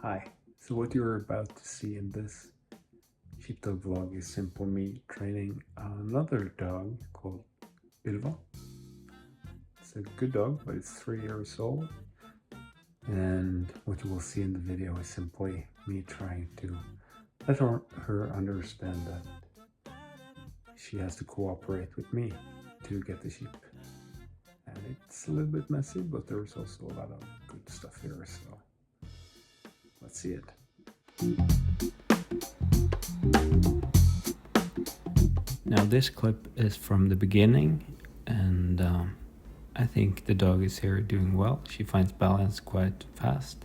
Hi, so what you're about to see in this sheepdog vlog is simple me training another dog called Ylva. It's a good dog, but it's 3 years old. And what you will see in the video is simply me trying to let her understand that she has to cooperate with me to get the sheep. And it's a little bit messy, but there's also a lot of good stuff here, so let's see it. Now this clip is from the beginning, and I think the dog is here doing well. She finds balance quite fast,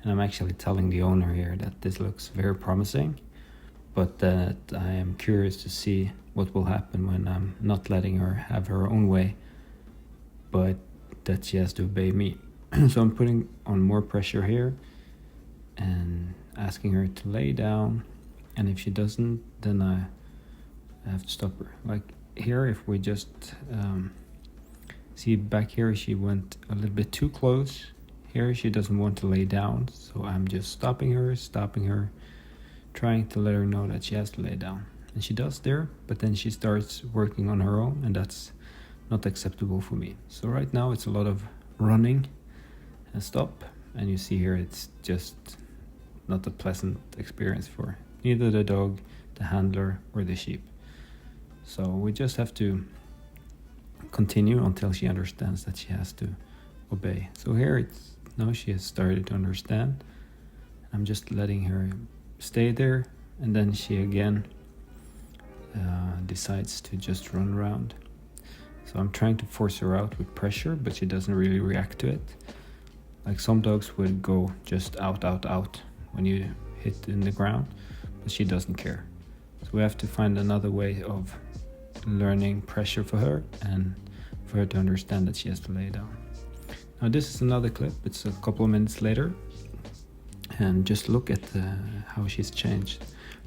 and I'm actually telling the owner here that this looks very promising, but that I am curious to see what will happen when I'm not letting her have her own way, but that she has to obey me. So I'm putting on more pressure here and asking her to lay down, and if she doesn't, then I have to stop her. Like here, if we just see back here, she went a little bit too close. Here she doesn't want to lay down, so I'm just stopping her, trying to let her know that she has to lay down. And she does there, but then she starts working on her own, and that's not acceptable for me. So right now it's a lot of running and stop, and you see here it's just not a pleasant experience for neither the dog, the handler, or the sheep. So we just have to continue until she understands that she has to obey. So here now she has started to understand. I'm just letting her stay there, and then she again decides to just run around. So I'm trying to force her out with pressure, but she doesn't really react to it. Like some dogs would go just out when you hit in the ground, but she doesn't care. So we have to find another way of learning pressure for her and for her to understand that she has to lay down. Now this is another clip. It's a couple of minutes later, and just look at how she's changed.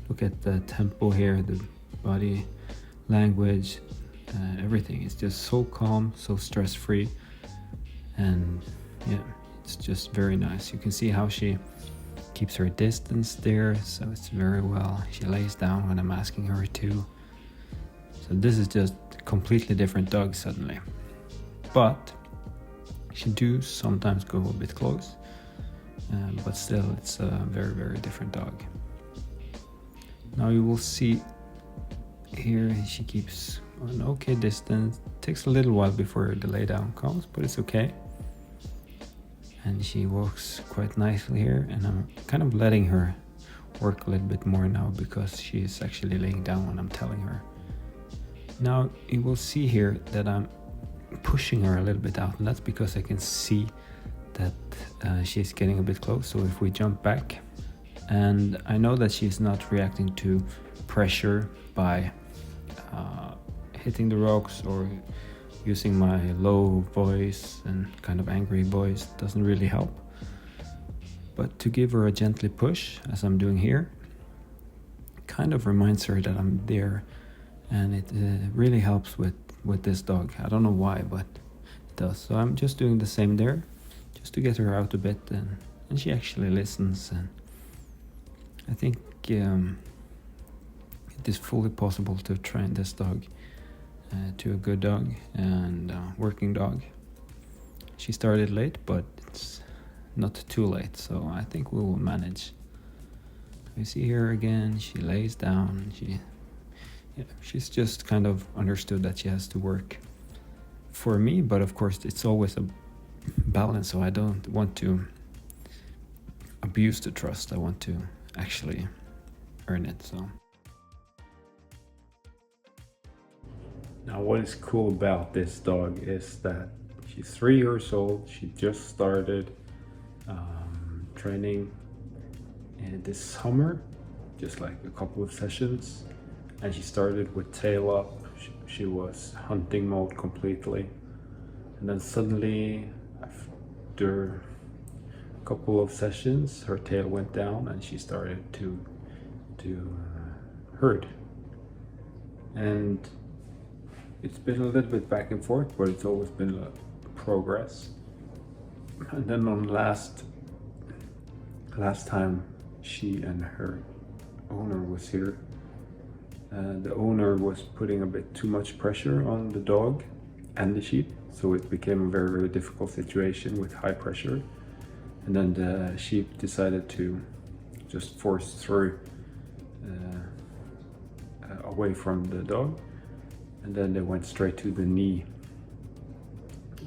Look at the tempo here, the body language, everything. It's just so calm, so stress-free, and yeah, it's just very nice. You can see how she keeps her distance there, so it's very well. She lays down when I'm asking her to. So this is just a completely different dog suddenly. But she do sometimes go a bit close, but still it's a very, very different dog. Now you will see here she keeps an okay distance. It takes a little while before the lay down comes, but it's okay. And she walks quite nicely here, and I'm kind of letting her work a little bit more now because she is actually laying down when I'm telling her. Now you will see here that I'm pushing her a little bit out, and that's because I can see that she's getting a bit close. So if we jump back, and I know that she's not reacting to pressure by hitting the rocks or using my low voice and kind of angry voice doesn't really help. But to give her a gently push, as I'm doing here, kind of reminds her that I'm there, and it really helps with this dog. I don't know why, but it does. So I'm just doing the same there, just to get her out a bit, and she actually listens. And I think it is fully possible to train this dog to a good dog and working dog. She started late, but it's not too late, so I think we will manage. You see here again, she lays down. She's just kind of understood that she has to work for me, but of course it's always a balance, so I don't want to abuse the trust. I want to actually earn it. So now what is cool about this dog is that she's 3 years old. She just started training this summer, just like a couple of sessions, and she started with tail up. She was hunting mode completely, and then suddenly after a couple of sessions her tail went down and she started to herd. And it's been a little bit back and forth, but it's always been a progress. And then on last Last time she and her owner was here, the owner was putting a bit too much pressure on the dog and the sheep, so it became a very, very difficult situation with high pressure. And then the sheep decided to just force through away from the dog, and then they went straight to the knee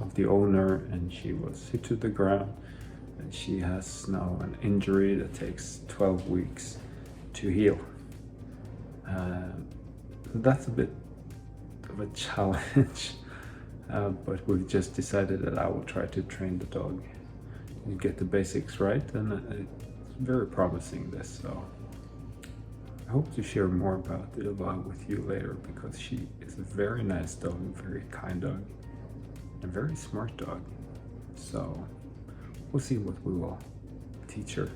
of the owner, and she was hit to the ground, and she has now an injury that takes 12 weeks to heal. That's a bit of a challenge, but we've just decided that I will try to train the dog and get the basics right, and it's very promising, this. So I hope to share more about Ylva with you later, because she is a very nice dog, a very kind dog, a very smart dog. So we'll see what we will teach her.